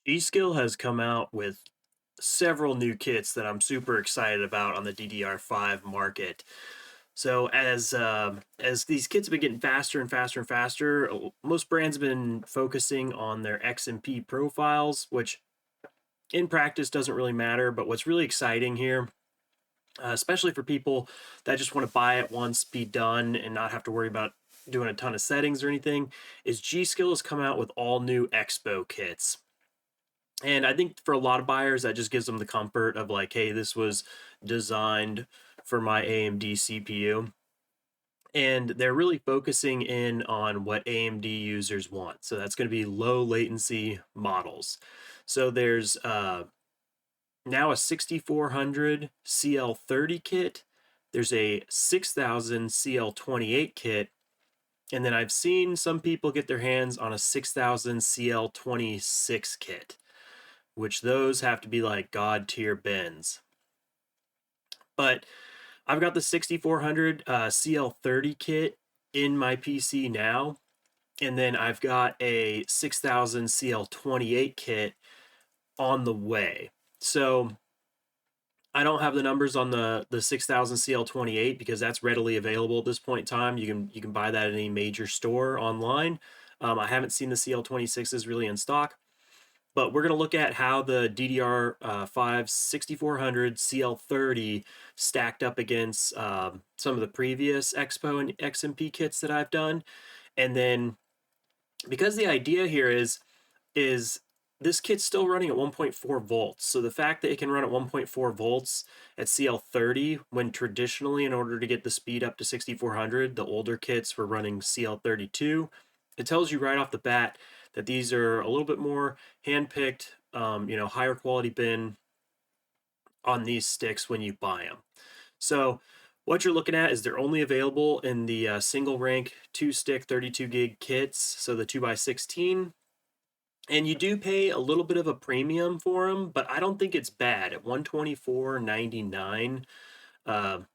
G.SKILL has come out with several new kits that I'm super excited about on the DDR5 market. So as these kits have been getting faster and faster and faster, most brands have been focusing on their XMP profiles, which in practice doesn't really matter. But what's really exciting here, especially for people that just want to buy it once, be done, and not have to worry about doing a ton of settings or anything, is G.SKILL has come out with all new Expo kits. And I think for a lot of buyers, that just gives them the comfort of like, hey, this was designed for my AMD CPU. And they're really focusing in on what AMD users want. So that's going to be low latency models. So there's now a 6400 CL30 kit. There's a 6000 CL28 kit. And then I've seen some people get their hands on a 6000 CL26 kit, which those have to be like god tier bins. But I've got the 6400 CL30 kit in my PC now, and then I've got a 6000 CL28 kit on the way. So I don't have the numbers on the 6000 CL28 because that's readily available at this point in time. You can buy that at any major store online. I haven't seen the CL26s really in stock. But we're going to look at how the DDR5 6400 CL30 stacked up against some of the previous Expo and XMP kits that I've done. And then because the idea here is this kit's still running at 1.4 volts. So the fact that it can run at 1.4 volts at CL30, when traditionally in order to get the speed up to 6400, the older kits were running CL32, it tells you right off the bat that these are a little bit more hand-picked, higher quality bin on these sticks when you buy them. So what you're looking at is they're only available in the single rank 2-stick 32 gig kits, so the 2x16. And you do pay a little bit of a premium for them, but I don't think it's bad at $124.99 for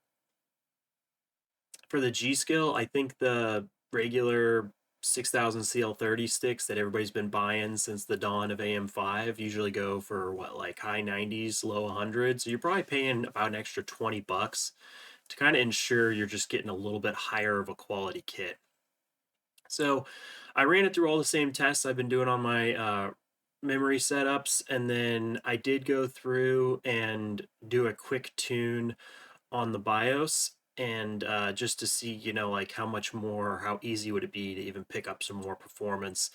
the G.SKILL. I think the regular 6000 CL30 sticks that everybody's been buying since the dawn of AM5 usually go for what, like high 90s, low 100s. So you're probably paying about an extra $20 to kind of ensure you're just getting a little bit higher of a quality kit. So I ran it through all the same tests I've been doing on my memory setups, and then I did go through and do a quick tune on the BIOS, and just to see, like how much more, how easy would it be to even pick up some more performance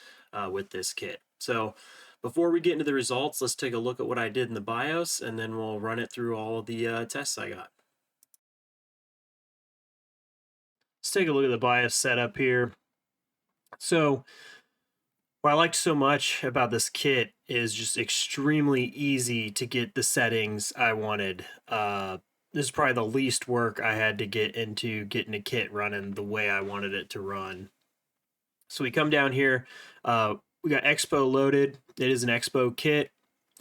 with this kit. So before we get into the results, let's take a look at what I did in the BIOS, and then we'll run it through all of the tests I got. Let's take a look at the BIOS setup here. So what I liked so much about this kit is just extremely easy to get the settings I wanted. This is probably the least work I had to get into getting a kit running the way I wanted it to run. So we come down here, we got Expo loaded. It is an Expo kit.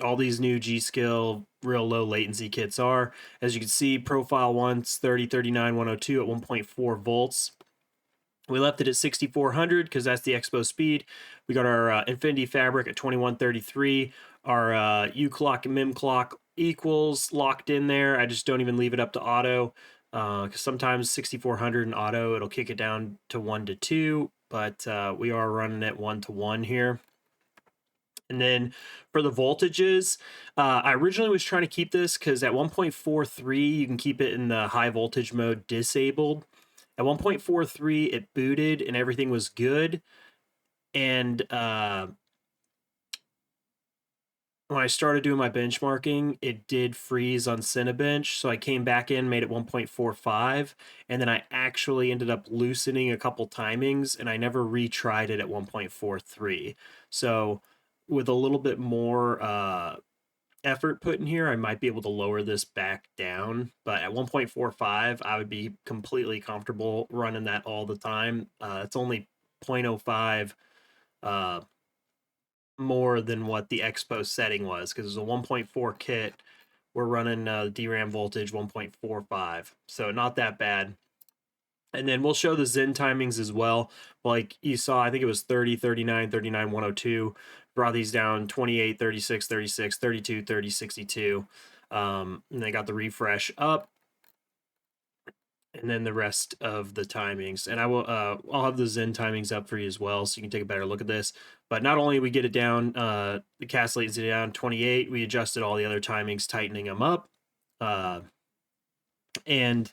All these new G.SKILL real low latency kits are. As you can see, profile 1's 3039-102 at 1.4 volts. We left it at 6400 because that's the Expo speed. We got our Infinity Fabric at 2133. Our U-clock and MIM clock equals locked in there. I just don't even leave it up to auto because sometimes 6400 in auto, it'll kick it down to 1 to 2, but we are running it 1 to 1 here. And then for the voltages, I originally was trying to keep this because at 1.43, you can keep it in the high voltage mode disabled. At 1.43, it booted and everything was good. And when I started doing my benchmarking, it did freeze on Cinebench. So I came back in, made it 1.45, and then I actually ended up loosening a couple timings, and I never retried it at 1.43. So with a little bit more effort put in here, I might be able to lower this back down, but at 1.45 I would be completely comfortable running that all the time. It's only 0.05 more than what the Expo setting was because it's a 1.4 kit. We're running DRAM voltage 1.45, so not that bad. And then we'll show the Zen timings as well. Like you saw, I think it was 30, 39, 39, 102. Brought these down 28, 36, 36, 32, 30, 62. And they got the refresh up. And then the rest of the timings. And I'll have the Zen timings up for you as well, so you can take a better look at this. But not only we get it down, the cast latency down 28, we adjusted all the other timings, tightening them up. And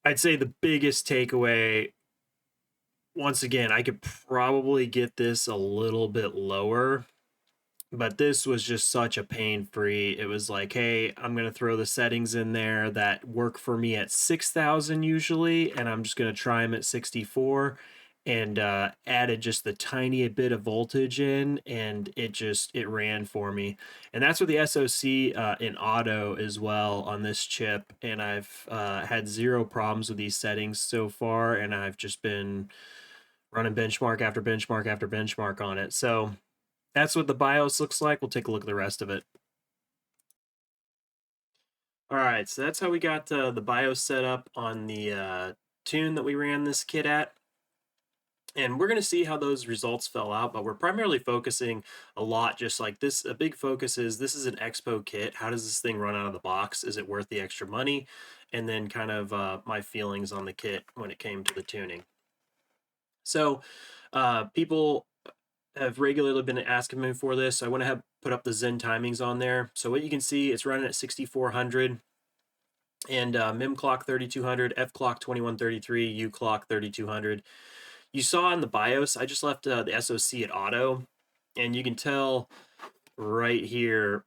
I'd say the biggest takeaway, once again, I could probably get this a little bit lower, but this was just such a pain free. It was like, hey, I'm going to throw the settings in there that work for me at 6,000 usually, and I'm just going to try them at 64, and added just the tiny bit of voltage in, and it ran for me. And that's with the SoC in auto as well on this chip, and I've had zero problems with these settings so far, and I've just been running benchmark after benchmark after benchmark on it. So that's what the BIOS looks like. We'll take a look at the rest of it. All right, so that's how we got the BIOS set up on the tune that we ran this kit at. And we're going to see how those results fell out, but we're primarily focusing a lot just like this. A big focus is this is an Expo kit. How does this thing run out of the box? Is it worth the extra money? And then kind of my feelings on the kit when it came to the tuning. So people have regularly been asking me for this. So I went ahead and put up the Zen timings on there. So what you can see, it's running at 6400 and MIM clock 3200, F clock 2133, U clock 3200. You saw in the BIOS, I just left the SoC at auto, and you can tell right here,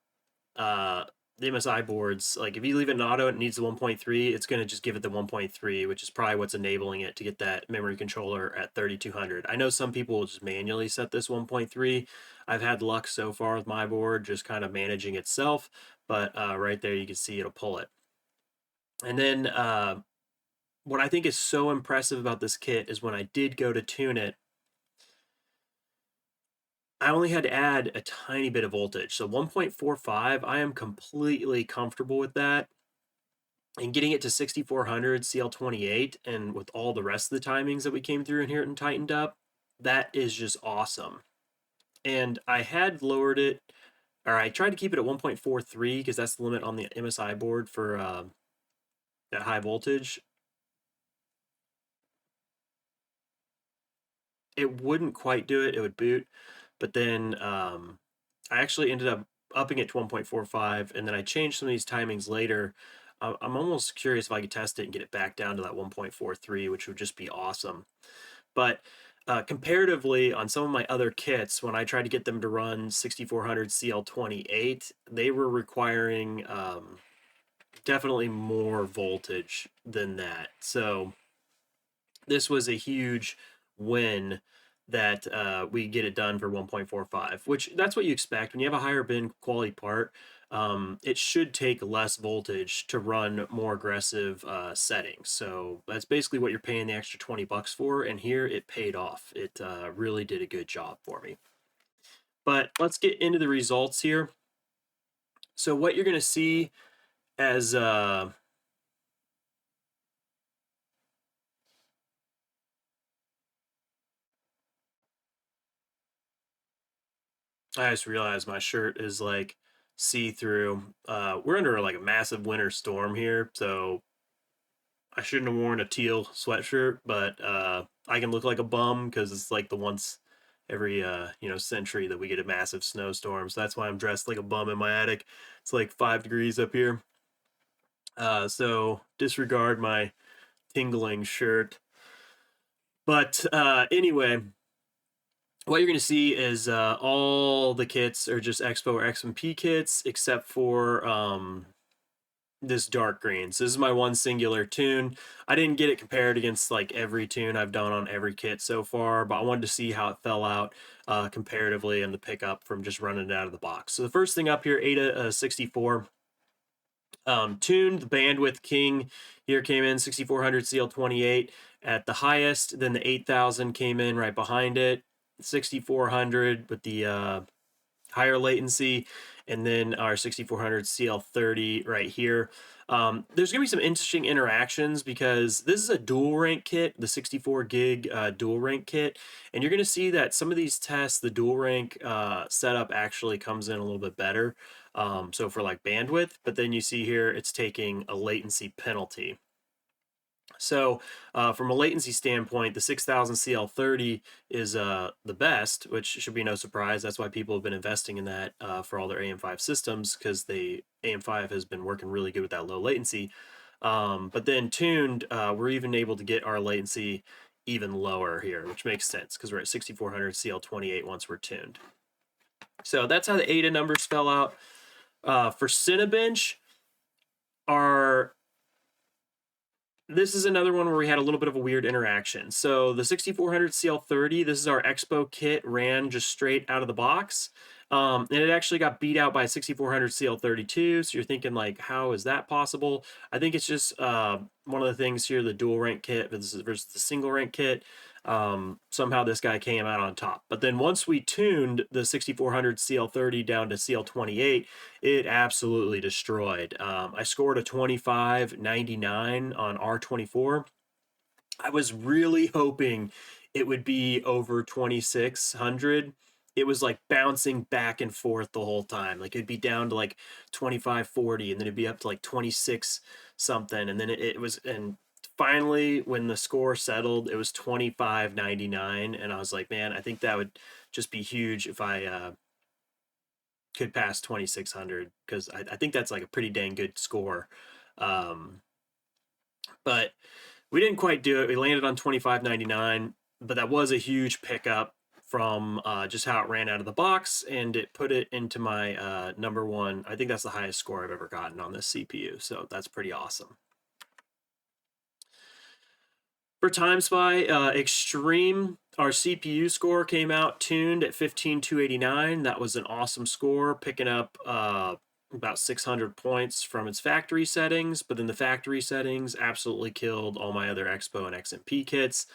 the MSI boards, like if you leave it in auto and it needs the 1.3, it's going to just give it the 1.3, which is probably what's enabling it to get that memory controller at 3200. I know some people will just manually set this 1.3. I've had luck so far with my board just kind of managing itself, but right there you can see it'll pull it. And then what I think is so impressive about this kit is when I did go to tune it, I only had to add a tiny bit of voltage. So 1.45, I am completely comfortable with that. And getting it to 6400 CL28 and with all the rest of the timings that we came through in here and tightened up, that is just awesome. And I had lowered it, or I tried to keep it at 1.43 because that's the limit on the MSI board for that high voltage. It wouldn't quite do it, it would boot. But then I actually ended up upping it to 1.45, and then I changed some of these timings later. I'm almost curious if I could test it and get it back down to that 1.43, which would just be awesome. But comparatively, on some of my other kits, when I tried to get them to run 6400 CL28, they were requiring definitely more voltage than that. So this was a huge win that we get it done for 1.45, which that's what you expect. When you have a higher bin quality part, it should take less voltage to run more aggressive settings. So that's basically what you're paying the extra 20 bucks for. And here it paid off. It really did a good job for me. But let's get into the results here. So what you're going to see as I just realized my shirt is like see-through. We're under like a massive winter storm here, so I shouldn't have worn a teal sweatshirt, but I can look like a bum because it's like the once every century that we get a massive snowstorm. So that's why I'm dressed like a bum in my attic. It's like 5 degrees up here. So disregard my tingling shirt. But anyway, what you're going to see is all the kits are just Expo or XMP kits, except for this dark green. So this is my one singular tune. I didn't get it compared against like every tune I've done on every kit so far, but I wanted to see how it fell out comparatively and the pickup from just running it out of the box. So the first thing up here, ADA 64. Tuned, the bandwidth king here came in 6400 CL28 at the highest, then the 8000 came in right behind it, 6400 with the higher latency and then our 6400 CL30 right here. There's going to be some interesting interactions because this is a dual rank kit, the 64 gig dual rank kit, and you're going to see that some of these tests, the dual rank setup actually comes in a little bit better. So for like bandwidth, but then you see here it's taking a latency penalty. So from a latency standpoint, the 6000 CL30 is the best, which should be no surprise. That's why people have been investing in that for all their AM5 systems, because the AM5 has been working really good with that low latency. But then tuned, we're even able to get our latency even lower here, which makes sense because we're at 6400 CL28 once we're tuned. So that's how the ADA numbers fell out. For Cinebench, this is another one where we had a little bit of a weird interaction. So the 6400 CL30, this is our Expo kit, ran just straight out of the box. And it actually got beat out by a 6400 CL32. So you're thinking like, how is that possible? I think it's just one of the things here, the dual rank kit versus the single rank kit. Somehow this guy came out on top. But then once we tuned the 6400 CL30 down to CL28, it absolutely destroyed. I scored a 2599 on R24. I was really hoping it would be over 2600. It was like bouncing back and forth the whole time. Like it'd be down to like 2540 and then it'd be up to like 26 something. And then it was, and finally when the score settled, it was 2599. And I was like, man, I think that would just be huge if I could pass 2600, because I think that's like a pretty dang good score. But we didn't quite do it. We landed on 2599, but that was a huge pickup from just how it ran out of the box, and it put it into my number one. I think that's the highest score I've ever gotten on this CPU, so that's pretty awesome. For Timespy Extreme, our CPU score came out tuned at 15289. That was an awesome score, picking up about 600 points from its factory settings, but then the factory settings absolutely killed all my other Expo and XMP kits.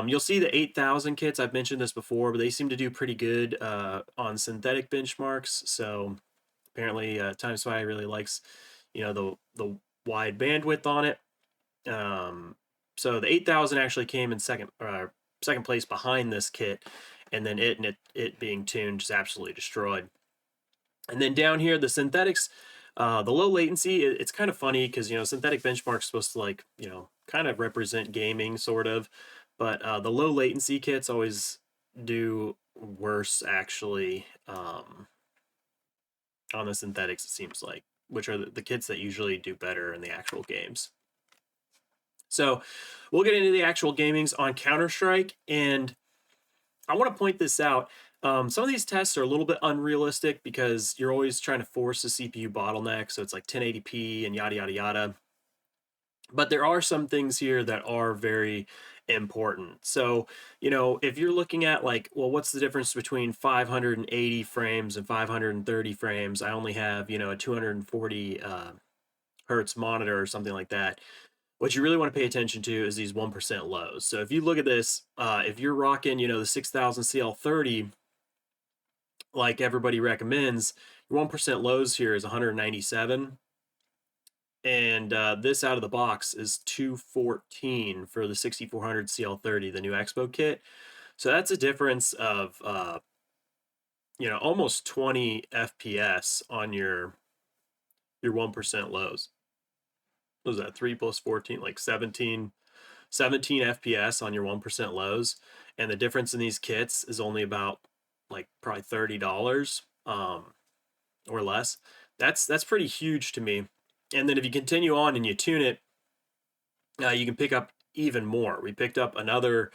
You'll see the 8000 kits, I've mentioned this before, but they seem to do pretty good on synthetic benchmarks. So apparently Timespy really likes, the wide bandwidth on it. So the 8000 actually came in second place behind this kit, and then it being tuned just absolutely destroyed. And then down here, the synthetics, the low latency, it's kind of funny because, synthetic benchmarks supposed to like, kind of represent gaming sort of, but the low latency kits always do worse actually on the synthetics, it seems like, which are the kits that usually do better in the actual games. So we'll get into the actual gamings on Counter-Strike, and I want to point this out. Some of these tests are a little bit unrealistic because you're always trying to force a CPU bottleneck, so it's like 1080p and yada, yada, yada. But there are some things here that are very important. So, if you're looking at like, well, what's the difference between 580 frames and 530 frames? I only have, a 240 hertz monitor or something like that. What you really want to pay attention to is these 1% lows. So if you look at this, if you're rocking, the 6000 CL30, like everybody recommends, your 1% lows here is 197. And this out of the box is 214 for the 6400 CL30, the new Expo kit. So that's a difference of, almost 20 FPS on your 1% lows. What was that, 3 plus 14, like 17 FPS on your 1% lows, and the difference in these kits is only about like probably $30 or less. That's pretty huge to me. And then if you continue on and you tune it, you can pick up even more. We picked up another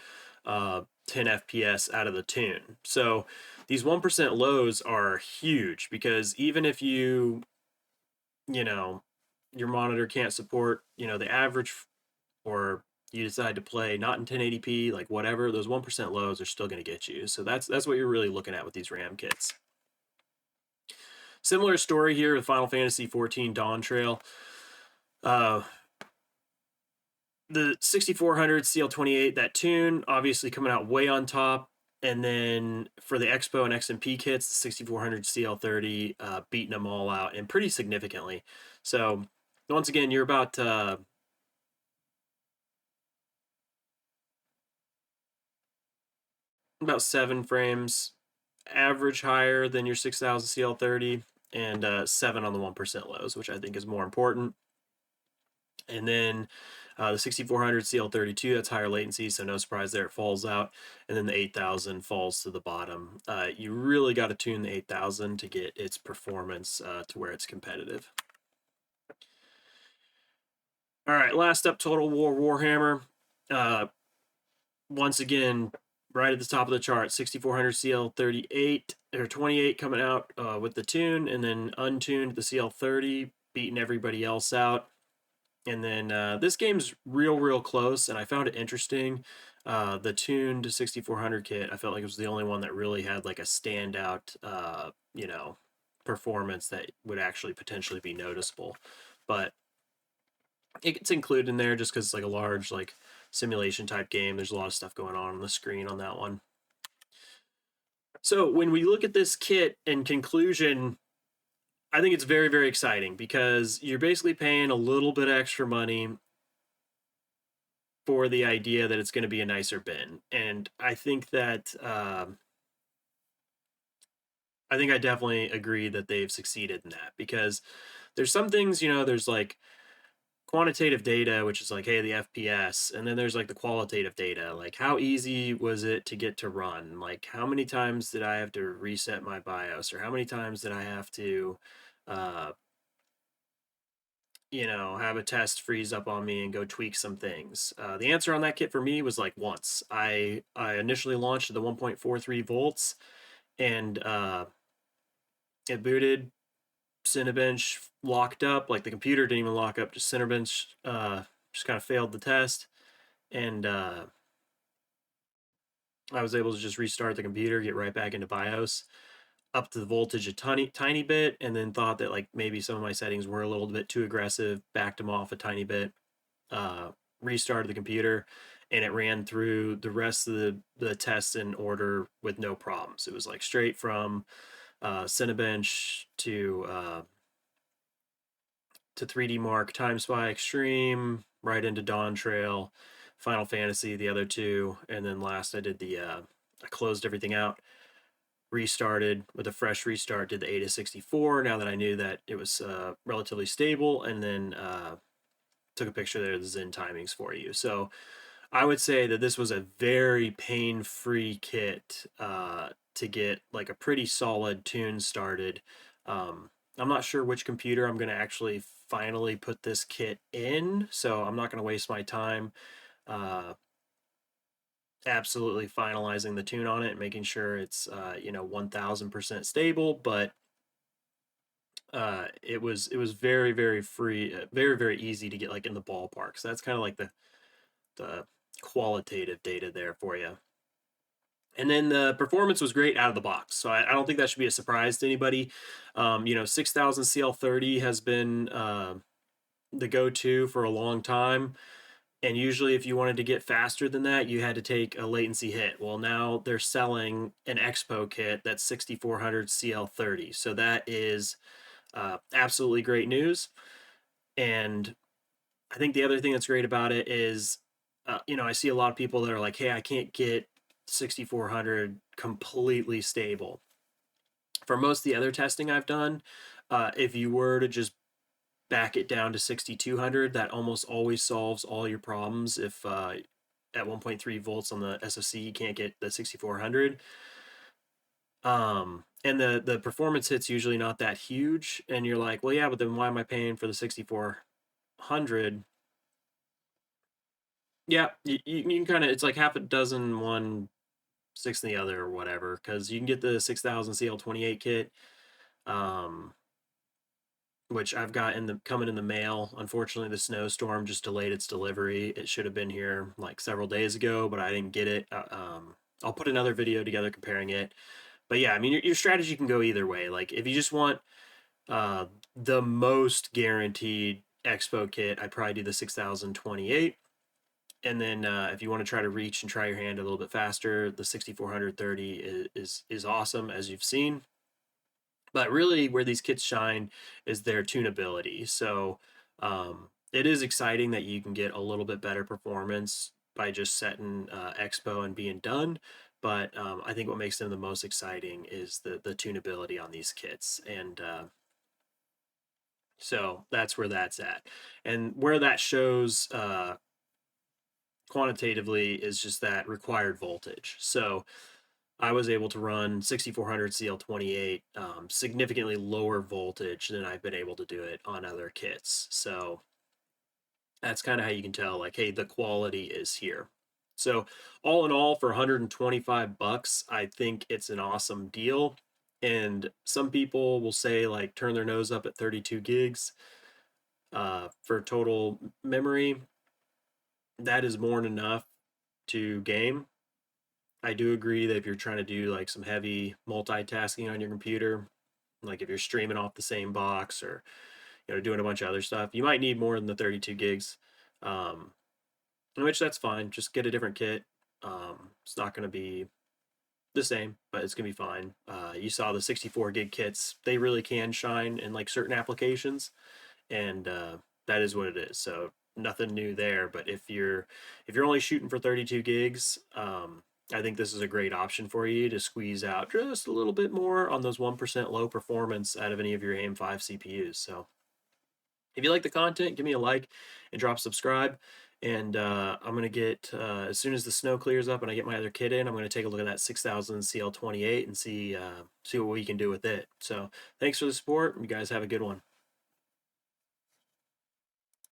10 FPS out of the tune. So these 1% lows are huge, because even if your monitor can't support, the average, or you decide to play not in 1080p, like whatever, those 1% lows are still going to get you. So that's what you're really looking at with these RAM kits. Similar story here with Final Fantasy XIV Dawntrail. The 6400 CL28, that tune, obviously coming out way on top. And then for the Expo and XMP kits, the 6400 CL30 beating them all out, and pretty significantly. So once again, you're about 7 frames average higher than your 6000 CL30, and 7 on the 1% lows, which I think is more important. And then the 6400 CL32, that's higher latency, so no surprise there, it falls out. And then the 8000 falls to the bottom. You really got to tune the 8000 to get its performance to where it's competitive. All right, last up, Total War Warhammer. Once again, right at the top of the chart, 6400 CL38 or 28 coming out with the tune, and then untuned the CL30, beating everybody else out. And then this game's real close, and I found it interesting. The tuned 6400 kit, I felt like it was the only one that really had like a standout, performance that would actually potentially be noticeable. But it's included in there just because it's like a large like simulation type game. There's a lot of stuff going on the screen on that one. So when we look at this kit, in conclusion, I think it's very exciting because you're basically paying a little bit extra money for the idea that it's going to be a nicer bin. And I think that I definitely agree that they've succeeded in that, because there's some things, there's like quantitative data, which is like, hey, the FPS, and then there's like the qualitative data, like how easy was it to get to run, like how many times did I have to reset my BIOS, or how many times did I have to have a test freeze up on me and go tweak some things. The answer on that kit for me was like once. I initially launched at the 1.43 volts, and it booted. Cinebench locked up, like the computer didn't even lock up, just Cinebench just kind of failed the test, and I was able to just restart the computer, get right back into BIOS, up to the voltage a tiny bit, and then thought that like maybe some of my settings were a little bit too aggressive, backed them off a tiny bit, restarted the computer, and it ran through the rest of the tests in order with no problems. It was like straight from Cinebench to 3D Mark, Timespy Extreme, right into Dawntrail, Final Fantasy, the other two, and then last I did I closed everything out, restarted with a fresh restart, did the 8 now that I knew that it was relatively stable, and then took a picture there of the Zen Timings for you. So I would say that this was a very pain-free kit to get like a pretty solid tune started. I'm not sure which computer I'm going to actually finally put this kit in, so I'm not going to waste my time absolutely finalizing the tune on it, making sure it's 1000% stable. But it was very free, very easy to get like in the ballpark. So that's kind of like the qualitative data there for you. And then the performance was great out of the box, so I don't think that should be a surprise to anybody. 6000 CL30 has been the go-to for a long time, and usually if you wanted to get faster than that, you had to take a latency hit. Well, now they're selling an Expo kit that's 6400 CL30, so that is absolutely great news. And I think the other thing that's great about it is, I see a lot of people that are like, hey, I can't get 6400 completely stable. For most of the other testing I've done, if you were to just back it down to 6200, that almost always solves all your problems. If at 1.3 volts on the SoC you can't get the 6400, and the performance hit's usually not that huge, and you're like, well, yeah, but then why am I paying for the 6400? Yeah, you can kind of, it's like half a dozen one, six in the other, or whatever, because you can get the 6000 CL28 kit, which I've got coming in the mail. Unfortunately, the snowstorm just delayed its delivery. It should have been here like several days ago, but I didn't get it. I'll put another video together comparing it. But yeah, I mean, your strategy can go either way. Like if you just want the most guaranteed Expo kit, I'd probably do the 6028. And then if you want to try to reach and try your hand a little bit faster, the 6430 is awesome, as you've seen. But really, where these kits shine is their tunability. So it is exciting that you can get a little bit better performance by just setting Expo and being done. But I think what makes them the most exciting is the tunability on these kits. And so that's where that's at. And where that shows quantitatively is just that required voltage. So I was able to run 6400 CL28 significantly lower voltage than I've been able to do it on other kits. So that's kind of how you can tell, like, hey, the quality is here. So all in all, for 125 bucks, I think it's an awesome deal. And some people will say, like, turn their nose up at 32 gigs for total memory. That is more than enough to game. I do agree that if you're trying to do like some heavy multitasking on your computer, like if you're streaming off the same box or doing a bunch of other stuff, you might need more than the 32 gigs. Um, which that's fine. Just get a different kit. It's not going to be the same, but it's going to be fine. You saw the 64 gig kits; they really can shine in like certain applications, and that is what it is. So nothing new there. But if you're only shooting for 32 gigs, I think this is a great option for you to squeeze out just a little bit more on those 1% low performance out of any of your AM5 CPUs. So if you like the content, give me a like and drop subscribe. And I'm going to get, as soon as the snow clears up and I get my other kit in, I'm going to take a look at that 6000 CL28 and see what we can do with it. So thanks for the support. You guys have a good one.